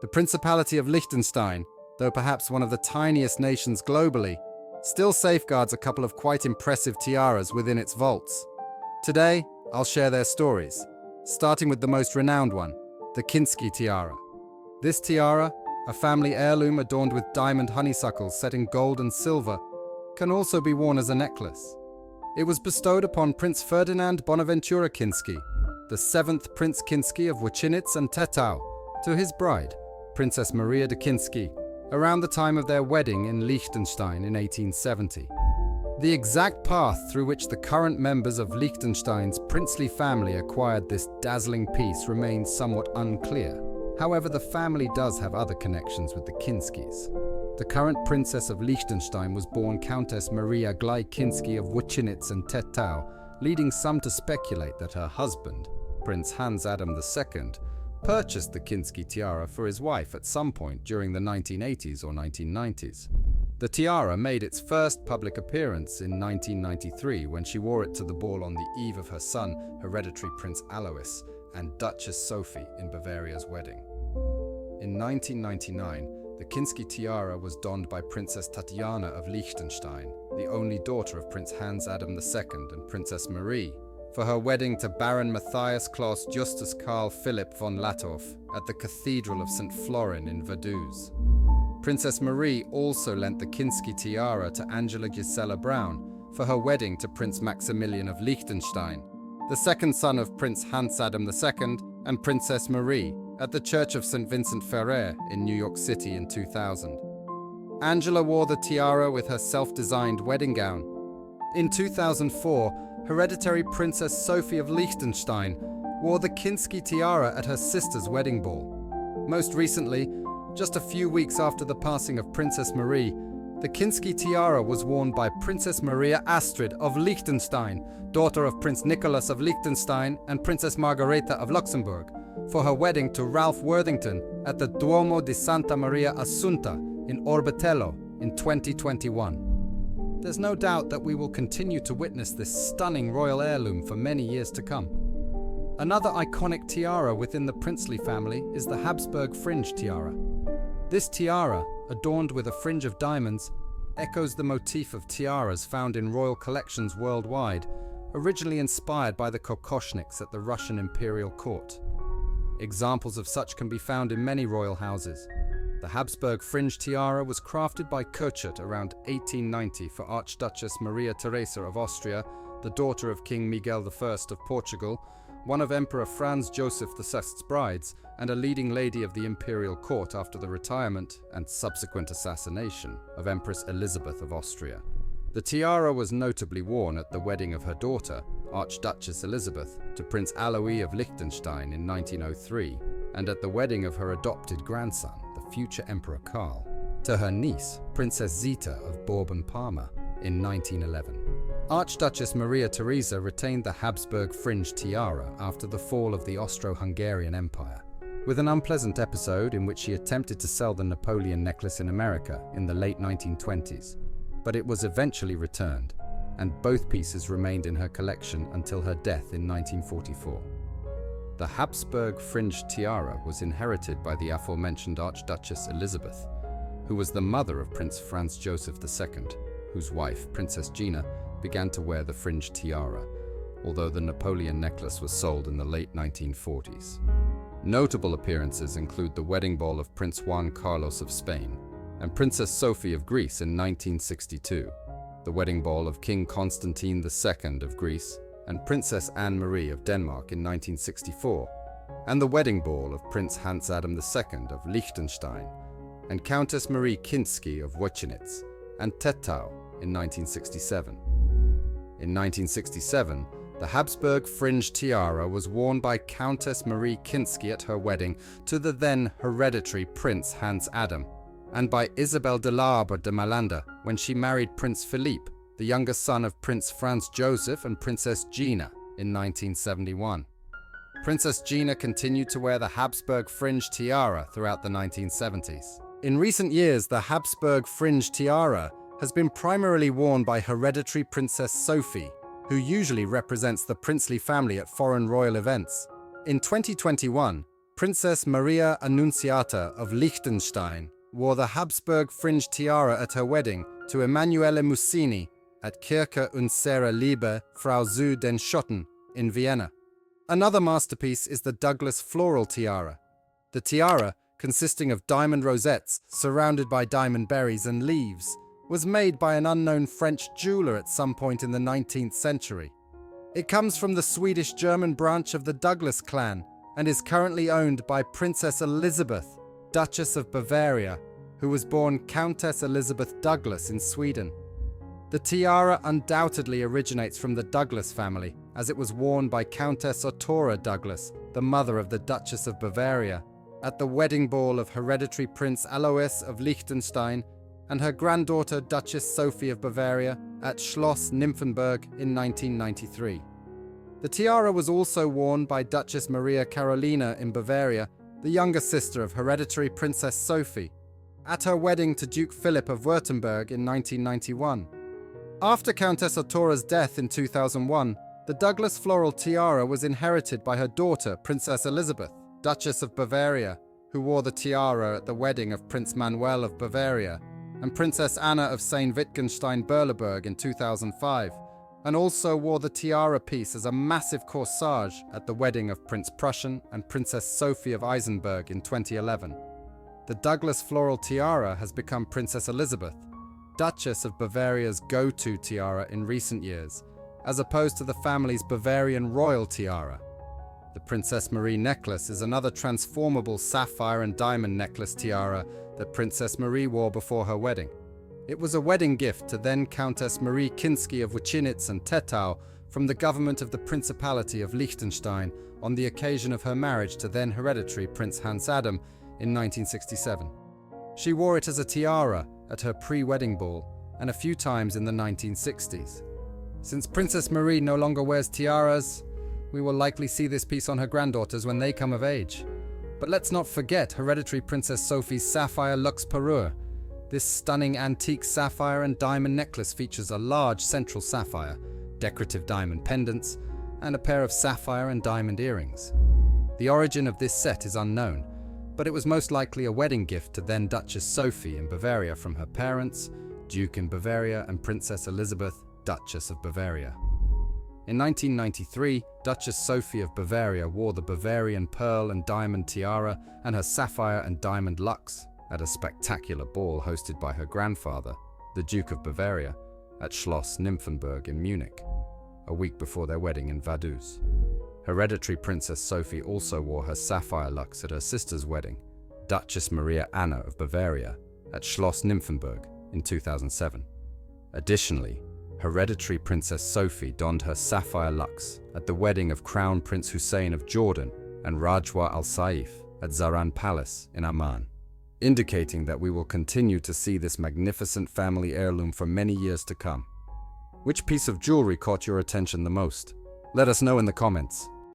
The Principality of Liechtenstein, though perhaps one of the tiniest nations globally, still safeguards a couple of quite impressive tiaras within its vaults. Today, I'll share their stories, starting with the most renowned one, the Kinsky Tiara. This tiara, a family heirloom adorned with diamond honeysuckles set in gold and silver, can also be worn as a necklace. It was bestowed upon Prince Ferdinand Bonaventura Kinsky, the 7th Prince Kinsky of Wojcinitz and Tettau, to his bride, Princess Maria de Kinsky, around the time of their wedding in Liechtenstein in 1870. The exact path through which the current members of Liechtenstein's princely family acquired this dazzling piece remains somewhat unclear. However, the family does have other connections with the Kinskys. The current Princess of Liechtenstein was born Countess Maria Glei Kinsky of Wojcinitz and Tettau, leading some to speculate that her husband, Prince Hans Adam II, purchased the Kinsky tiara for his wife at some point during the 1980s or 1990s. The tiara made its first public appearance in 1993 when she wore it to the ball on the eve of her son, hereditary Prince Alois, and Duchess Sophie in Bavaria's wedding. In 1999, the Kinsky tiara was donned by Princess Tatiana of Liechtenstein, the only daughter of Prince Hans Adam II and Princess Marie, for her wedding to Baron Matthias Klaus Justus Karl Philipp von Latow at the Cathedral of St. Florin in Vaduz. Princess Marie also lent the Kinsky tiara to Angela Gisela Braun for her wedding to Prince Maximilian of Liechtenstein, the second son of Prince Hans Adam II and Princess Marie, at the Church of St. Vincent Ferrer in New York City in 2000. Angela wore the tiara with her self-designed wedding gown. In 2004, hereditary Princess Sophie of Liechtenstein wore the Kinsky tiara at her sister's wedding ball. Most recently, just a few weeks after the passing of Princess Marie, the Kinsky tiara was worn by Princess Maria Astrid of Liechtenstein, daughter of Prince Nicholas of Liechtenstein and Princess Margareta of Luxembourg, for her wedding to Ralph Worthington at the Duomo di Santa Maria Assunta in Orbetello in 2021. There's no doubt that we will continue to witness this stunning royal heirloom for many years to come. Another iconic tiara within the princely family is the Habsburg Fringe tiara. This tiara, adorned with a fringe of diamonds, echoes the motif of tiaras found in royal collections worldwide, originally inspired by the kokoshniks at the Russian imperial court. Examples of such can be found in many royal houses. The Habsburg Fringe tiara was crafted by Kochut around 1890 for Archduchess Maria Theresa of Austria, the daughter of King Miguel I of Portugal, one of Emperor Franz Joseph VI's brides, and a leading lady of the imperial court after the retirement and subsequent assassination of Empress Elizabeth of Austria. The tiara was notably worn at the wedding of her daughter, Archduchess Elizabeth, to Prince Alois of Liechtenstein in 1903, and at the wedding of her adopted grandson, the future Emperor Karl, to her niece, Princess Zita of Bourbon-Parma, in 1911. Archduchess Maria Theresa retained the Habsburg Fringe tiara after the fall of the Austro-Hungarian Empire, with an unpleasant episode in which she attempted to sell the Napoleon necklace in America in the late 1920s, but it was eventually returned, and both pieces remained in her collection until her death in 1944. The Habsburg Fringe tiara was inherited by the aforementioned Archduchess Elizabeth, who was the mother of Prince Franz Joseph II, whose wife, Princess Gina, began to wear the fringe tiara, although the Napoleon necklace was sold in the late 1940s. Notable appearances include the wedding ball of Prince Juan Carlos of Spain and Princess Sophie of Greece in 1962, the wedding ball of King Constantine II of Greece and Princess Anne-Marie of Denmark in 1964, and the wedding ball of Prince Hans Adam II of Liechtenstein and Countess Marie Kinsky of Wojcinitz and Tettau in 1967. In 1967, the Habsburg Fringe tiara was worn by Countess Marie Kinsky at her wedding to the then hereditary Prince Hans Adam, and by Isabel de l'Arbre de Malanda when she married Prince Philippe, the younger son of Prince Franz Joseph and Princess Gina, in 1971. Princess Gina continued to wear the Habsburg Fringe tiara throughout the 1970s. In recent years, the Habsburg Fringe tiara has been primarily worn by hereditary Princess Sophie, who usually represents the princely family at foreign royal events. In 2021, Princess Maria Annunziata of Liechtenstein wore the Habsburg Fringe tiara at her wedding to Emanuele Mussini at Kirche unserer Liebe Frau zu den Schotten in Vienna. Another masterpiece is the Douglas Floral tiara. The tiara, consisting of diamond rosettes surrounded by diamond berries and leaves, was made by an unknown French jeweler at some point in the 19th century. It comes from the Swedish-German branch of the Douglas clan and is currently owned by Princess Elizabeth, Duchess of Bavaria, who was born Countess Elizabeth Douglas in Sweden. The tiara undoubtedly originates from the Douglas family, as it was worn by Countess Ottora Douglas, the mother of the Duchess of Bavaria, at the wedding ball of hereditary Prince Alois of Liechtenstein and her granddaughter Duchess Sophie of Bavaria at Schloss Nymphenburg in 1993. The tiara was also worn by Duchess Maria Carolina in Bavaria, the younger sister of hereditary Princess Sophie, at her wedding to Duke Philip of Württemberg in 1991. After Countess Ottora's death in 2001, the Douglas floral tiara was inherited by her daughter, Princess Elizabeth, Duchess of Bavaria, who wore the tiara at the wedding of Prince Manuel of Bavaria, and Princess Anna of Sayn Wittgenstein-Berleburg in 2005, and also wore the tiara piece as a massive corsage at the wedding of Prince Prussian and Princess Sophie of Eisenberg in 2011. The Douglas floral tiara has become Princess Elizabeth, Duchess of Bavaria's go-to tiara in recent years, as opposed to the family's Bavarian royal tiara. The Princess Marie necklace is another transformable sapphire and diamond necklace tiara that Princess Marie wore before her wedding. It was a wedding gift to then Countess Marie Kinsky of Wachynitz and Tettau from the government of the Principality of Liechtenstein on the occasion of her marriage to then hereditary Prince Hans Adam in 1967. She wore it as a tiara at her pre-wedding ball and a few times in the 1960s. Since Princess Marie no longer wears tiaras, we will likely see this piece on her granddaughters when they come of age. But let's not forget hereditary Princess Sophie's Sapphire Luxe Parure. This stunning antique sapphire and diamond necklace features a large central sapphire, decorative diamond pendants, and a pair of sapphire and diamond earrings. The origin of this set is unknown, but it was most likely a wedding gift to then Duchess Sophie in Bavaria from her parents, Duke in Bavaria, and Princess Elizabeth, Duchess of Bavaria. In 1993, Duchess Sophie of Bavaria wore the Bavarian pearl and diamond tiara and her sapphire and diamond luxe at a spectacular ball hosted by her grandfather, the Duke of Bavaria, at Schloss Nymphenburg in Munich, a week before their wedding in Vaduz. Hereditary Princess Sophie also wore her sapphire luxe at her sister's wedding, Duchess Maria Anna of Bavaria, at Schloss Nymphenburg in 2007. Additionally, hereditary Princess Sophie donned her sapphire luxe at the wedding of Crown Prince Hussein of Jordan and Rajwa Al Saif at Zaran Palace in Amman, indicating that we will continue to see this magnificent family heirloom for many years to come. Which piece of jewelry caught your attention the most? Let us know in the comments.